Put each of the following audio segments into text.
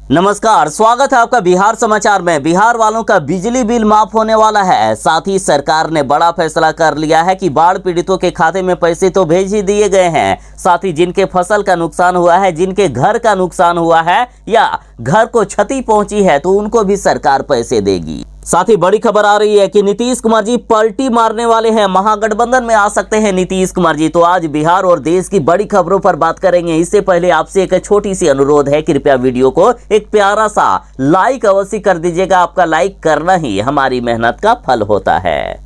नमस्कार, स्वागत है आपका बिहार समाचार में। बिहार वालों का बिजली बिल माफ होने वाला है। साथ ही सरकार ने बड़ा फैसला कर लिया है कि बाढ़ पीड़ितों के खाते में पैसे तो भेज ही दिए गए हैं, साथ ही जिनके फसल का नुकसान हुआ है, जिनके घर का नुकसान हुआ है या घर को क्षति पहुंची है, तो उनको भी सरकार पैसे देगी। साथ ही बड़ी खबर आ रही है कि नीतीश कुमार जी पलटी मारने वाले हैं, महागठबंधन में आ सकते हैं नीतीश कुमार जी। तो आज बिहार और देश की बड़ी खबरों पर बात करेंगे। इससे पहले आपसे एक छोटी सी अनुरोध है, कृपया वीडियो को एक प्यारा सा लाइक अवश्य कर दीजिएगा। आपका लाइक करना ही हमारी मेहनत का फल होता है।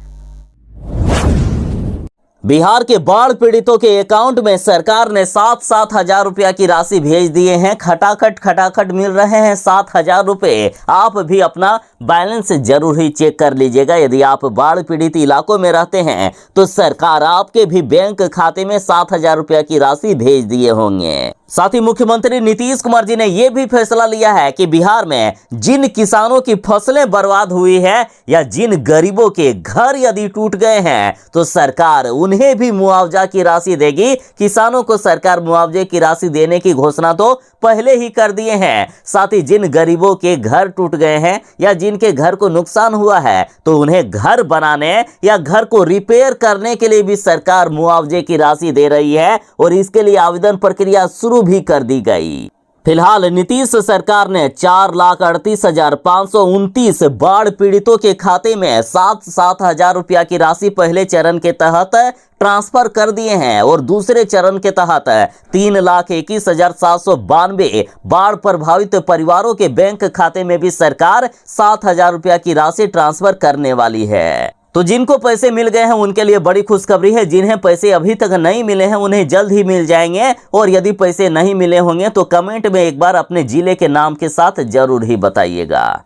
बिहार के बाढ़ पीड़ितों के अकाउंट में सरकार ने 7-7 हजार रुपया की राशि भेज दिए हैं। खटाखट मिल रहे हैं 7,000 रुपए। आप भी अपना बैलेंस जरूर ही चेक कर लीजिएगा। यदि आप बाढ़ पीड़ित इलाकों में रहते हैं तो सरकार आपके भी बैंक खाते में 7,000 रुपया की राशि भेज दिए होंगे। साथ ही मुख्यमंत्री नीतीश कुमार जी ने यह भी फैसला लिया है कि बिहार में जिन किसानों की फसलें बर्बाद हुई है या जिन गरीबों के घर यदि टूट गए हैं तो सरकार उन्हें भी मुआवजा की राशि देगी। किसानों को सरकार मुआवजे की राशि देने की घोषणा तो पहले ही कर दिए हैं। साथ ही जिन गरीबों के घर टूट गए हैं या जिनके घर को नुकसान हुआ है तो उन्हें घर बनाने या घर को रिपेयर करने के लिए भी सरकार मुआवजे की राशि दे रही है और इसके लिए आवेदन प्रक्रिया शुरू भी कर दी गई। फिलहाल नीतीश सरकार ने 4,38,529 बाढ़ पीड़ितों के खाते में 7-7 हजार रुपया की राशि पहले चरण के तहत ट्रांसफर कर दिए हैं और दूसरे चरण के तहत 3,21,792 बाढ़ प्रभावित परिवारों के बैंक खाते में भी सरकार 7,000 रुपया की राशि ट्रांसफर करने वाली है। तो जिनको पैसे मिल गए हैं उनके लिए बड़ी खुशखबरी है। जिन्हें पैसे अभी तक नहीं मिले हैं उन्हें जल्द ही मिल जाएंगे और यदि पैसे नहीं मिले होंगे तो कमेंट में एक बार अपने जिले के नाम के साथ जरूर ही बताइएगा।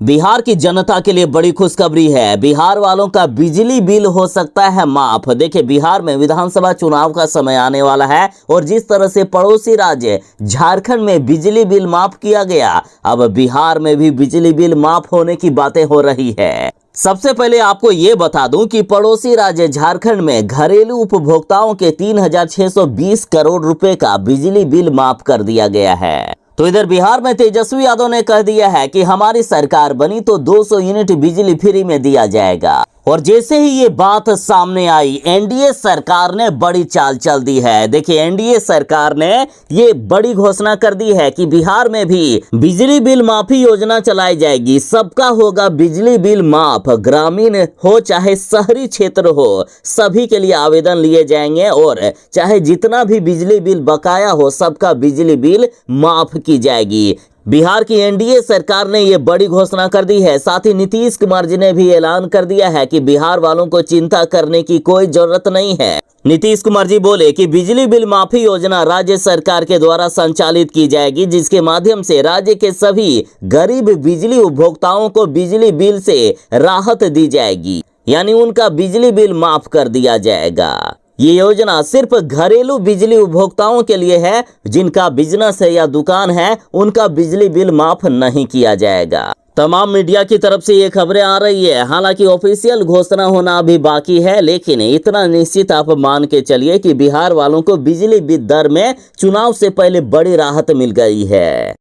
बिहार की जनता के लिए बड़ी खुशखबरी है। बिहार वालों का बिजली बिल हो सकता है माफ। देखिए, बिहार में विधानसभा चुनाव का समय आने वाला है और जिस तरह से पड़ोसी राज्य झारखंड में बिजली बिल माफ किया गया, अब बिहार में भी बिजली बिल माफ होने की बातें हो रही है। सबसे पहले आपको ये बता दूं कि पड़ोसी राज्य झारखंड में घरेलू उपभोक्ताओं के 3,620 करोड़ रुपए का बिजली बिल माफ कर दिया गया है। तो इधर बिहार में तेजस्वी यादव ने कह दिया है कि हमारी सरकार बनी तो 200 यूनिट बिजली फ्री में दिया जाएगा। और जैसे ही ये बात सामने आई, एनडीए सरकार ने बड़ी चाल चल दी है। देखिए, एनडीए सरकार ने ये बड़ी घोषणा कर दी है कि बिहार में भी बिजली बिल माफी योजना चलाई जाएगी। सबका होगा बिजली बिल माफ, ग्रामीण हो चाहे शहरी क्षेत्र हो, सभी के लिए आवेदन लिए जाएंगे और चाहे जितना भी बिजली बिल बकाया हो, सबका बिजली बिल माफ की जाएगी। बिहार की एनडीए सरकार ने यह बड़ी घोषणा कर दी है। साथ ही नीतीश कुमार जी ने भी ऐलान कर दिया है कि बिहार वालों को चिंता करने की कोई जरूरत नहीं है। नीतीश कुमार जी बोले कि बिजली बिल माफी योजना राज्य सरकार के द्वारा संचालित की जाएगी, जिसके माध्यम से राज्य के सभी गरीब बिजली उपभोक्ताओं को बिजली बिल से राहत दी जाएगी, यानी उनका बिजली बिल माफ कर दिया जाएगा। ये योजना सिर्फ घरेलू बिजली उपभोक्ताओं के लिए है। जिनका बिजनेस है या दुकान है उनका बिजली बिल माफ नहीं किया जाएगा। तमाम मीडिया की तरफ से ये खबरें आ रही है। हालांकि ऑफिशियल घोषणा होना अभी बाकी है, लेकिन इतना निश्चित आप मान के चलिए कि बिहार वालों को बिजली बिल दर में चुनाव से पहले बड़ी राहत मिल गई है।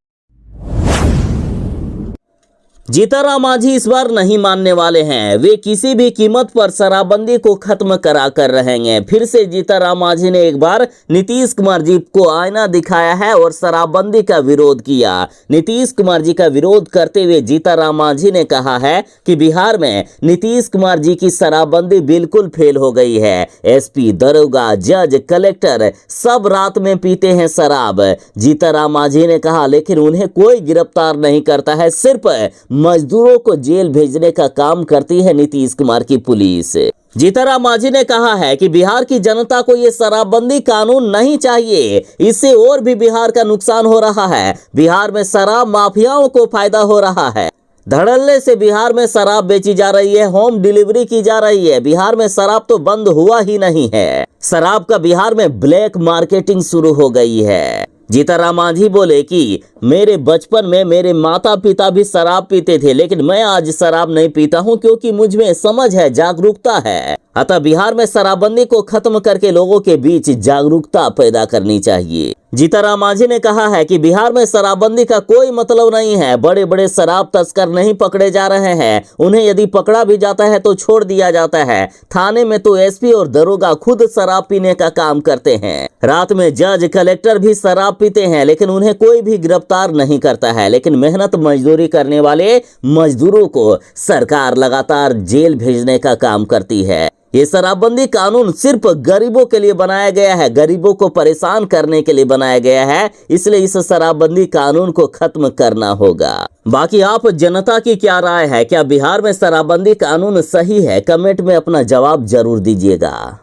जीतनराम मांझी इस बार नहीं मानने वाले हैं। वे किसी भी कीमत पर शराबबंदी को खत्म करा कर रहेंगे। फिर से जीतनराम मांझी ने एक बार नीतीश कुमार जी को आईना दिखाया है और शराबबंदी का विरोध किया। नीतीश कुमार जी का विरोध करते हुए जीतनराम मांझी ने कहा है कि बिहार में नीतीश कुमार जी की शराबबंदी बिल्कुल फेल हो गई है। एसपी, दरोगा, जज, कलेक्टर सब रात में पीते हैं शराब। जीतनराम मांझी ने कहा, लेकिन उन्हें कोई गिरफ्तार नहीं करता है। सिर्फ मजदूरों को जेल भेजने का काम करती है नीतीश कुमार की पुलिस। जीतनराम मांझी ने कहा है कि बिहार की जनता को ये शराबबंदी कानून नहीं चाहिए। इससे और भी बिहार का नुकसान हो रहा है। बिहार में शराब माफियाओं को फायदा हो रहा है। धड़ल्ले से बिहार में शराब बेची जा रही है, होम डिलीवरी की जा रही है। बिहार में शराब तो बंद हुआ ही नहीं है। शराब का बिहार में ब्लैक मार्केटिंग शुरू हो गई है। जीतनराम मांझी बोले कि मेरे बचपन में मेरे माता पिता भी शराब पीते थे, लेकिन मैं आज शराब नहीं पीता हूं क्योंकि मुझ में समझ है, जागरूकता है। अतः बिहार में शराबबंदी को खत्म करके लोगों के बीच जागरूकता पैदा करनी चाहिए। जीतन मांझी ने कहा है कि बिहार में शराबबंदी का कोई मतलब नहीं है। बड़े बड़े शराब तस्कर नहीं पकड़े जा रहे हैं, उन्हें यदि पकड़ा भी जाता है तो छोड़ दिया जाता है। थाने में तो एसपी और दरोगा खुद शराब पीने का काम करते हैं। रात में जज कलेक्टर भी शराब पीते हैं, लेकिन उन्हें कोई भी गिरफ्तार नहीं करता है। लेकिन मेहनत मजदूरी करने वाले मजदूरों को सरकार लगातार जेल भेजने का काम करती है। ये शराबबंदी कानून सिर्फ गरीबों के लिए बनाया गया है, गरीबों को परेशान करने के लिए बनाया गया है। इसलिए इस शराबबंदी कानून को खत्म करना होगा। बाकी आप जनता की क्या राय है? क्या बिहार में शराबबंदी कानून सही है? कमेंट में अपना जवाब जरूर दीजिएगा।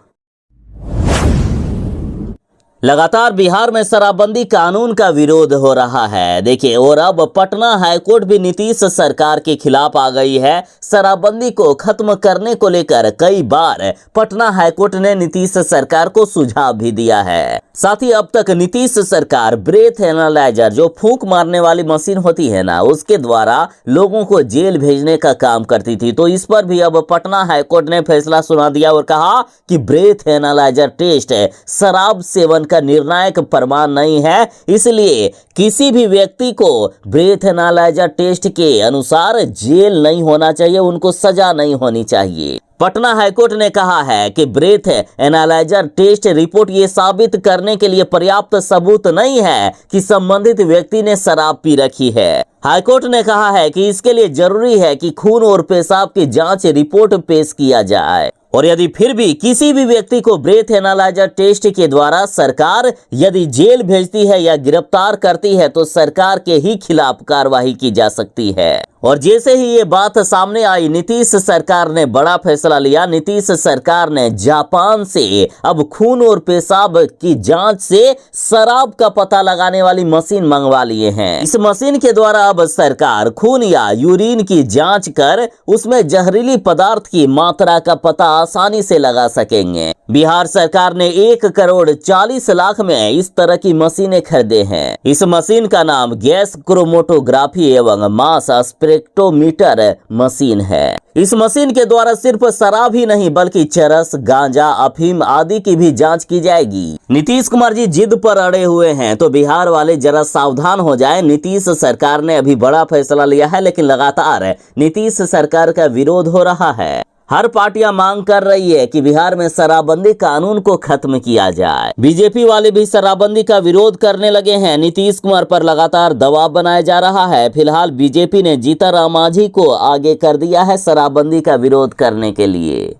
लगातार बिहार में शराबबंदी कानून का विरोध हो रहा है। देखिए, और अब पटना हाईकोर्ट भी नीतीश सरकार के खिलाफ आ गई है। शराबबंदी को खत्म करने को लेकर कई बार पटना हाईकोर्ट ने नीतीश सरकार को सुझाव भी दिया है। साथ ही अब तक नीतीश सरकार ब्रेथ एनालाइजर, जो फूंक मारने वाली मशीन होती है ना, उसके द्वारा लोगों को जेल भेजने का काम करती थी। तो इस पर भी अब पटना हाईकोर्ट ने फैसला सुना दिया और कहा कि ब्रेथ एनालाइजर टेस्ट शराब सेवन का निर्णायक प्रमाण नहीं है, इसलिए किसी भी व्यक्ति को ब्रेथ एनालाइजर टेस्ट के अनुसार जेल नहीं होना चाहिए, उनको सजा नहीं होनी चाहिए। पटना हाईकोर्ट ने कहा है कि ब्रेथ एनालाइजर टेस्ट रिपोर्ट ये साबित करने के लिए पर्याप्त सबूत नहीं है कि संबंधित व्यक्ति ने शराब पी रखी है। हाईकोर्ट ने कहा है कि इसके लिए जरूरी है कि खून और पेशाब की जांच रिपोर्ट पेश किया जाए, और यदि फिर भी किसी भी व्यक्ति को ब्रेथ एनालाइजर टेस्ट के द्वारा सरकार यदि जेल भेजती है या गिरफ्तार करती है तो सरकार के ही खिलाफ कार्रवाई की जा सकती है। और जैसे ही ये बात सामने आई, नीतीश सरकार ने बड़ा फैसला लिया। नीतीश सरकार ने जापान से अब खून और पेशाब की जांच से शराब का पता लगाने वाली मशीन मंगवा लिए हैं। इस मशीन के द्वारा अब सरकार खून या यूरिन की जांच कर उसमें जहरीली पदार्थ की मात्रा का पता आसानी से लगा सकेंगे। बिहार सरकार ने 1,40,00,000 में इस तरह की मशीनें खरीदे हैं। इस मशीन का नाम गैस क्रोमेटोग्राफी एवं मास स्पेक्ट्रोमीटर मशीन है। इस मशीन के द्वारा सिर्फ शराब ही नहीं बल्कि चरस, गांजा, अफीम आदि की भी जांच की जाएगी। नीतीश कुमार जी जिद पर अड़े हुए हैं, तो बिहार वाले जरा सावधान हो जाएं। नीतीश सरकार ने अभी बड़ा फैसला लिया है, लेकिन लगातार नीतीश सरकार का विरोध हो रहा है। हर पार्टियां मांग कर रही है कि बिहार में शराबबंदी कानून को खत्म किया जाए। बीजेपी वाले भी शराबबंदी का विरोध करने लगे हैं। नीतीश कुमार पर लगातार दबाव बनाया जा रहा है। फिलहाल बीजेपी ने जीतन मांझी को आगे कर दिया है शराबबंदी का विरोध करने के लिए।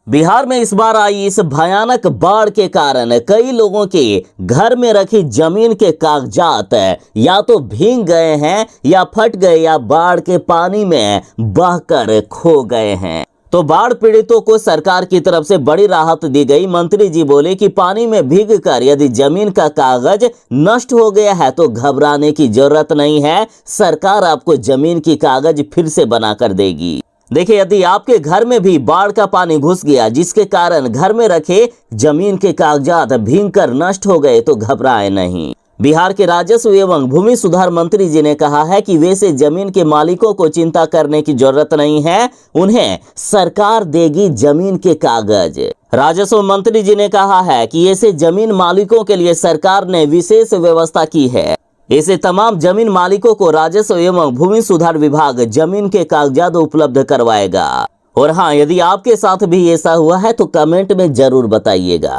बिहार में इस बार आई इस भयानक बाढ़ के कारण कई लोगों के घर में रखी जमीन के कागजात या तो भीग गए हैं या फट गए या बाढ़ के पानी में बहकर खो गए हैं। तो बाढ़ पीड़ितों को सरकार की तरफ से बड़ी राहत दी गई। मंत्री जी बोले कि पानी में भीगकर यदि जमीन का कागज नष्ट हो गया है तो घबराने की जरूरत नहीं है, सरकार आपको जमीन की कागज फिर से बनाकर देगी। देखिए, यदि आपके घर में भी बाढ़ का पानी घुस गया जिसके कारण घर में रखे जमीन के कागजात भीगकर नष्ट हो गए तो घबराएं नहीं। बिहार के राजस्व एवं भूमि सुधार मंत्री जी ने कहा है कि वैसे जमीन के मालिकों को चिंता करने की जरूरत नहीं है, उन्हें सरकार देगी जमीन के कागज। राजस्व मंत्री जी ने कहा है कि ऐसे जमीन मालिकों के लिए सरकार ने विशेष व्यवस्था की है। ऐसे तमाम जमीन मालिकों को राजस्व एवं भूमि सुधार विभाग जमीन के कागजात उपलब्ध करवाएगा। और हाँ, यदि आपके साथ भी ऐसा हुआ है तो कमेंट में जरूर बताइएगा।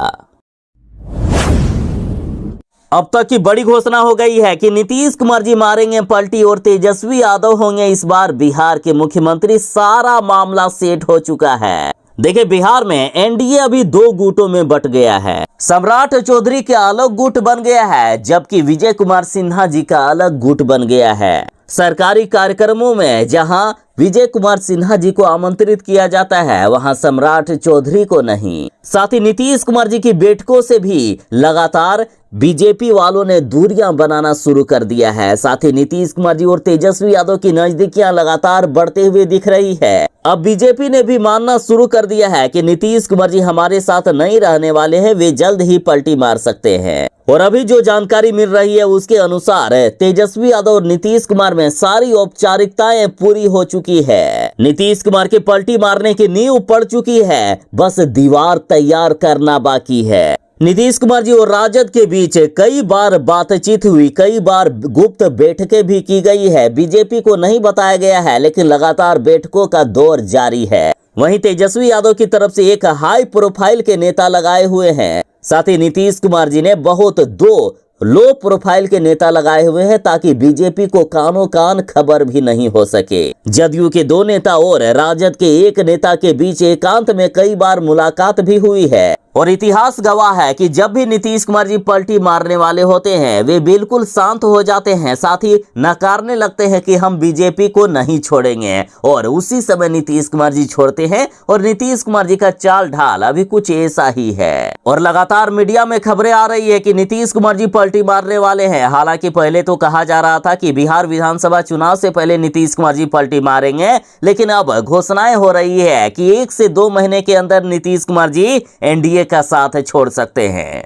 अब तक की बड़ी घोषणा हो गई है कि नीतीश कुमार जी मारेंगे पलटी और तेजस्वी यादव होंगे इस बार बिहार के मुख्यमंत्री। सारा मामला सेट हो चुका है। देखिए, बिहार में एनडीए अभी 2 गुटों में बट गया है। सम्राट चौधरी का अलग गुट बन गया है, जबकि विजय कुमार सिन्हा जी का अलग गुट बन गया है। सरकारी कार्यक्रमों में जहां विजय कुमार सिन्हा जी को आमंत्रित किया जाता है, वहां सम्राट चौधरी को नहीं। साथ ही नीतीश कुमार जी की बैठकों से भी लगातार बीजेपी वालों ने दूरियां बनाना शुरू कर दिया है। साथ ही नीतीश कुमार जी और तेजस्वी यादव की नजदीकियां लगातार बढ़ते हुए दिख रही है। अब बीजेपी ने भी मानना शुरू कर दिया है कि नीतीश कुमार जी हमारे साथ नहीं रहने वाले हैं, वे जल्द ही पलटी मार सकते हैं। और अभी जो जानकारी मिल रही है उसके अनुसार तेजस्वी यादव और नीतीश कुमार में सारी औपचारिकताएं पूरी हो चुकी है। नीतीश कुमार के पलटी मारने की नींव पड़ चुकी है, बस दीवार तैयार करना बाकी है। नीतीश कुमार जी और राजद के बीच कई बार बातचीत हुई, कई बार गुप्त बैठकें भी की गई है। बीजेपी को नहीं बताया गया है, लेकिन लगातार बैठकों का दौर जारी है। वहीं तेजस्वी यादव की तरफ से एक हाई प्रोफाइल के नेता लगाए हुए हैं। साथ ही नीतीश कुमार जी ने बहुत दो लो प्रोफाइल के नेता लगाए हुए हैं, ताकि बीजेपी को कानो कान खबर भी नहीं हो सके। जदयू के दो नेता और राजद के एक नेता के बीच एकांत में कई बार मुलाकात भी हुई है। और इतिहास गवाह है कि जब भी नीतीश कुमार जी पलटी मारने वाले होते हैं, वे बिल्कुल शांत हो जाते हैं, साथ ही नकारने लगते हैं कि हम बीजेपी को नहीं छोड़ेंगे। और उसी समय नीतीश कुमार जी छोड़ते हैं और नीतीश कुमार जी का चाल ढाल अभी कुछ ऐसा ही है। और लगातार मीडिया में खबरें आ रही है कि नीतीश कुमार जी पलटी मारने वाले हैं। हालांकि पहले तो कहा जा रहा था कि बिहार विधानसभा चुनाव से पहले नीतीश कुमार जी पलटी मारेंगे, लेकिन अब घोषणाएं हो रही है कि 1 से 2 महीने के अंदर नीतीश कुमार जी एनडीए का साथ छोड़ सकते हैं।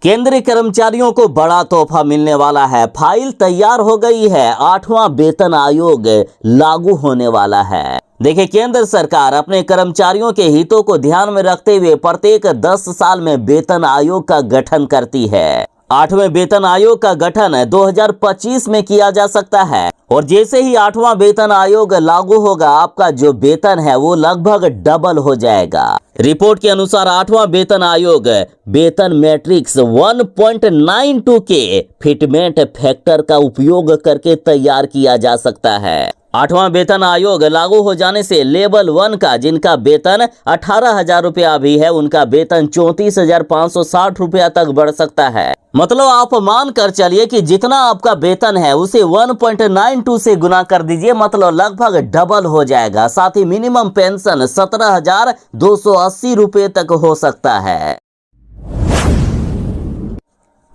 केंद्रीय कर्मचारियों को बड़ा तोहफा मिलने वाला है। फाइल तैयार हो गई है। 8वां वेतन आयोग लागू होने वाला है। देखिए, केंद्र सरकार अपने कर्मचारियों के हितों को ध्यान में रखते हुए प्रत्येक 10 साल में वेतन आयोग का गठन करती है। 8वें वेतन आयोग का गठन 2025 में किया जा सकता है। और जैसे ही 8वां वेतन आयोग लागू होगा, आपका जो वेतन है वो लगभग डबल हो जाएगा। रिपोर्ट के अनुसार 8वां वेतन आयोग वेतन मैट्रिक्स 1.92 के फिटमेंट फैक्टर का उपयोग करके तैयार किया जा सकता है। 8वां वेतन आयोग लागू हो जाने से लेवल 1 का जिनका वेतन 18,000 रुपया भी है, उनका वेतन 34,560 रुपया तक बढ़ सकता है। मतलब आप मान कर चलिए कि जितना आपका वेतन है उसे 1.92 से गुना कर दीजिए, मतलब लगभग डबल हो जाएगा। साथ ही मिनिमम पेंशन 17,280 रुपये तक हो सकता है।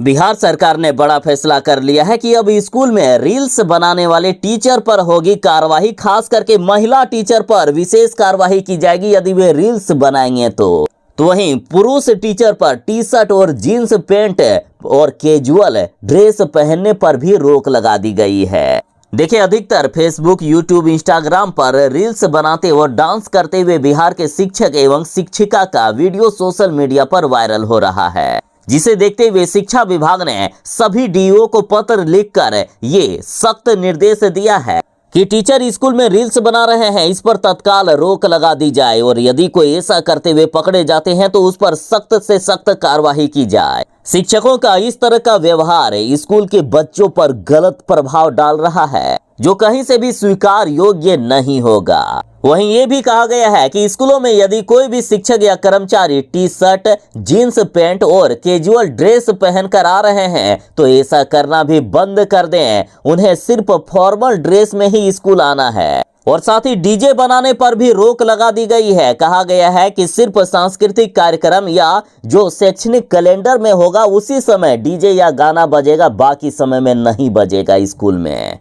बिहार सरकार ने बड़ा फैसला कर लिया है कि अब स्कूल में रील्स बनाने वाले टीचर पर होगी कार्रवाई। खास करके महिला टीचर पर विशेष कार्रवाई की जाएगी यदि वे रील्स बनाएंगे तो वहीं पुरुष टीचर पर टी शर्ट और जीन्स पैंट और कैजुअल ड्रेस पहनने पर भी रोक लगा दी गई है। देखिए, अधिकतर फेसबुक, यूट्यूब, इंस्टाग्राम पर रील्स बनाते और डांस करते हुए बिहार के शिक्षक एवं शिक्षिका का वीडियो सोशल मीडिया पर वायरल हो रहा है, जिसे देखते हुए शिक्षा विभाग ने सभी डीओ को पत्र लिखकर ये सख्त निर्देश दिया है कि टीचर स्कूल में रील्स बना रहे हैं, इस पर तत्काल रोक लगा दी जाए और यदि कोई ऐसा करते हुए पकड़े जाते हैं तो उस पर सख्त से सख्त कार्रवाई की जाए। शिक्षकों का इस तरह का व्यवहार स्कूल के बच्चों पर गलत प्रभाव डाल रहा है, जो कहीं से भी स्वीकार योग्य नहीं होगा। वहीं ये भी कहा गया है कि स्कूलों में यदि कोई भी शिक्षक या कर्मचारी टी शर्ट, जीन्स पैंट और कैजुअल ड्रेस पहनकर आ रहे हैं तो ऐसा करना भी बंद कर दें। उन्हें सिर्फ फॉर्मल ड्रेस में ही स्कूल आना है। और साथ ही डीजे बनाने पर भी रोक लगा दी गई है। कहा गया है कि सिर्फ सांस्कृतिक कार्यक्रम या जो शैक्षणिक कैलेंडर में होगा उसी समय डीजे या गाना बजेगा, बाकी समय में नहीं बजेगा स्कूल में।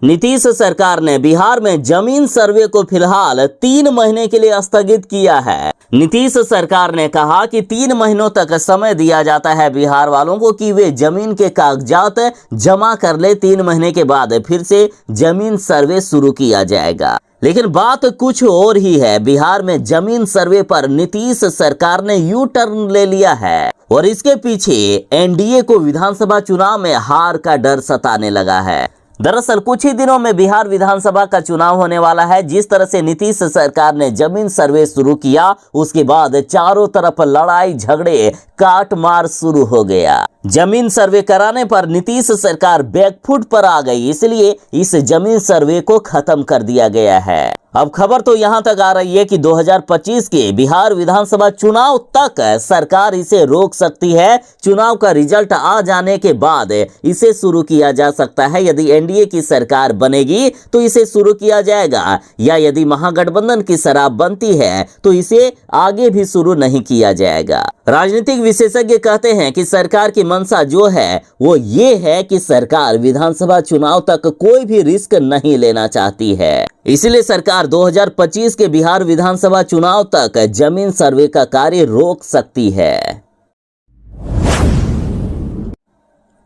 नीतीश सरकार ने बिहार में जमीन सर्वे को फिलहाल 3 महीने के लिए स्थगित किया है। नीतीश सरकार ने कहा कि 3 महीनों तक समय दिया जाता है बिहार वालों को कि वे जमीन के कागजात जमा कर ले। 3 महीने के बाद फिर से जमीन सर्वे शुरू किया जाएगा। लेकिन बात कुछ और ही है। बिहार में जमीन सर्वे पर नीतीश सरकार ने यू टर्न ले लिया है और इसके पीछे एनडीए को विधानसभा चुनाव में हार का डर सताने लगा है। दरअसल कुछ ही दिनों में बिहार विधानसभा का चुनाव होने वाला है। जिस तरह से नीतीश सरकार ने जमीन सर्वे शुरू किया, उसके बाद चारों तरफ लड़ाई झगड़े काट मार शुरू हो गया। जमीन सर्वे कराने पर नीतीश सरकार बैकफुट पर आ गई, इसलिए इस जमीन सर्वे को खत्म कर दिया गया है। अब खबर तो यहां तक आ रही है कि 2025 के बिहार विधानसभा चुनाव तक सरकार इसे रोक सकती है। चुनाव का रिजल्ट आ जाने के बाद इसे शुरू किया जा सकता है। यदि एनडीए की सरकार बनेगी तो इसे शुरू किया जाएगा, या यदि महागठबंधन की शराब बनती है तो इसे आगे भी शुरू नहीं किया जाएगा। राजनीतिक विशेषज्ञ कहते हैं कि सरकार की मंशा जो है वो ये है कि सरकार विधानसभा चुनाव तक कोई भी रिस्क नहीं लेना चाहती है। इसलिए सरकार 2025 के बिहार विधानसभा चुनाव तक जमीन सर्वे का कार्य रोक सकती है।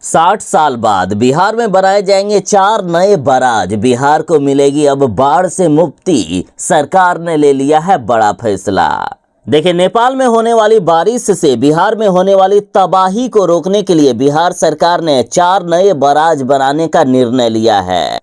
60 साल बाद बिहार में बनाए जाएंगे 4 नए बराज। बिहार को मिलेगी अब बाढ़ से मुक्ति। सरकार ने ले लिया है बड़ा फैसला। देखिए, नेपाल में होने वाली बारिश से बिहार में होने वाली तबाही को रोकने के लिए बिहार सरकार ने 4 नए बराज बनाने का निर्णय लिया है।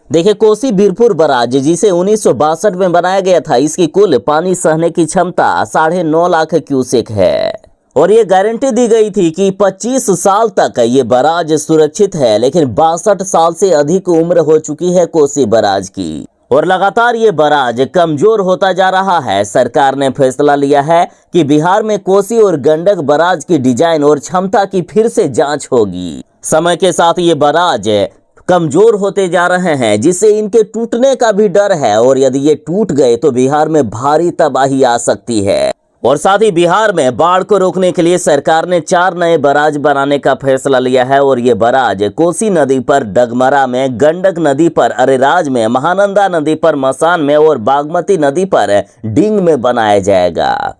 देखिए, कोसी बीरपुर बराज, जिसे 1962 में बनाया गया था, इसकी कुल पानी सहने की क्षमता 9.5 लाख क्यूसेक है और ये गारंटी दी गई थी कि 25 साल तक ये बराज सुरक्षित है। लेकिन 62 साल से अधिक उम्र हो चुकी है कोसी बराज की और लगातार ये बराज कमजोर होता जा रहा है। सरकार ने फैसला लिया है कि बिहार में कोसी और गंडक बराज की डिजाइन और क्षमता की फिर से जांच होगी। समय के साथ ये बराज कमजोर होते जा रहे हैं, जिससे इनके टूटने का भी डर है और यदि ये टूट गए तो बिहार में भारी तबाही आ सकती है। और साथ ही बिहार में बाढ़ को रोकने के लिए सरकार ने 4 नए बराज बनाने का फैसला लिया है और ये बराज कोसी नदी पर डगमरा में, गंडक नदी पर अरेराज में, महानंदा नदी पर मसान में और बागमती नदी पर डींग में बनाया जाएगा।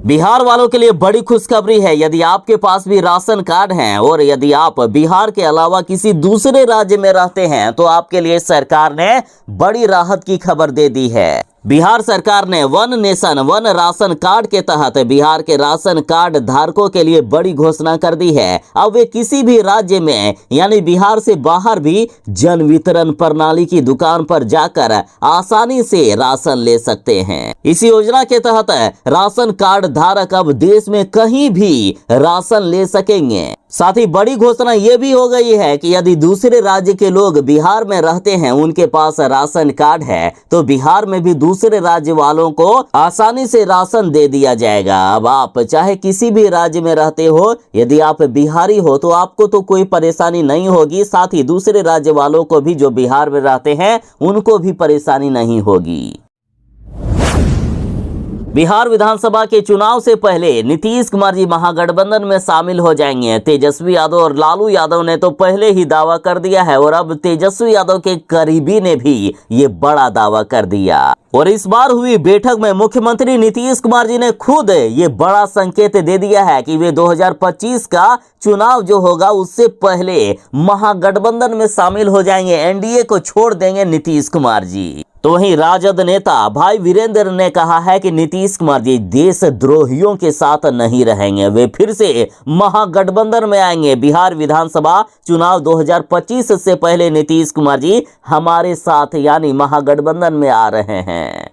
बिहार वालों के लिए बड़ी खुशखबरी है। यदि आपके पास भी राशन कार्ड है और यदि आप बिहार के अलावा किसी दूसरे राज्य में रहते हैं तो आपके लिए सरकार ने बड़ी राहत की खबर दे दी है। बिहार सरकार ने one nation one ration card के तहत बिहार के राशन कार्ड धारकों के लिए बड़ी घोषणा कर दी है। अब वे किसी भी राज्य में यानी बिहार से बाहर भी जन वितरण प्रणाली की दुकान पर जाकर आसानी से राशन ले सकते हैं। इस योजना के तहत राशन कार्ड धारक अब देश में कहीं भी राशन ले सकेंगे। साथ ही बड़ी घोषणा यह भी हो गई है कि यदि दूसरे राज्य के लोग बिहार में रहते हैं, उनके पास राशन कार्ड है, तो बिहार में भी दूसरे राज्य वालों को आसानी से राशन दे दिया जाएगा। अब आप चाहे किसी भी राज्य में रहते हो, यदि आप बिहारी हो तो आपको तो कोई परेशानी नहीं होगी। साथ ही दूसरे राज्य वालों को भी जो बिहार में रहते हैं उनको भी परेशानी नहीं होगी। बिहार विधानसभा के चुनाव से पहले नीतीश कुमार जी महागठबंधन में शामिल हो जाएंगे। तेजस्वी यादव और लालू यादव ने तो पहले ही दावा कर दिया है और अब तेजस्वी यादव के करीबी ने भी ये बड़ा दावा कर दिया। और इस बार हुई बैठक में मुख्यमंत्री नीतीश कुमार जी ने खुद ये बड़ा संकेत दे दिया है कि वे 2025 का चुनाव जो होगा उससे पहले महागठबंधन में शामिल हो जाएंगे। एनडीए को छोड़ देंगे नीतीश कुमार जी। तो वहीं राजद नेता भाई वीरेंद्र ने कहा है कि नीतीश कुमार जी देशद्रोहियों के साथ नहीं रहेंगे, वे फिर से महागठबंधन में आएंगे। बिहार विधानसभा चुनाव 2025 से पहले नीतीश कुमार जी हमारे साथ यानी महागठबंधन में आ रहे हैं।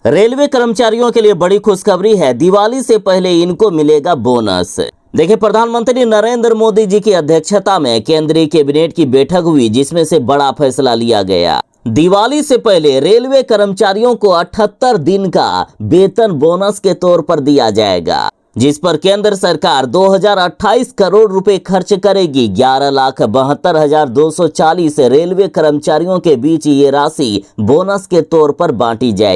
रेलवे कर्मचारियों के लिए बड़ी खुशखबरी है। दिवाली से पहले इनको मिलेगा बोनस। देखिए, प्रधानमंत्री नरेंद्र मोदी जी की अध्यक्षता में केंद्रीय कैबिनेट की बैठक हुई, जिसमें से बड़ा फैसला लिया गया। दिवाली से पहले रेलवे कर्मचारियों को 78 दिन का वेतन बोनस के तौर पर दिया जाएगा, जिस पर केंद्र सरकार 2028 करोड़ रुपए खर्च करेगी। 11,72,240 रेलवे कर्मचारियों के बीच ये राशि बोनस के तौर पर बांटी जाएगी।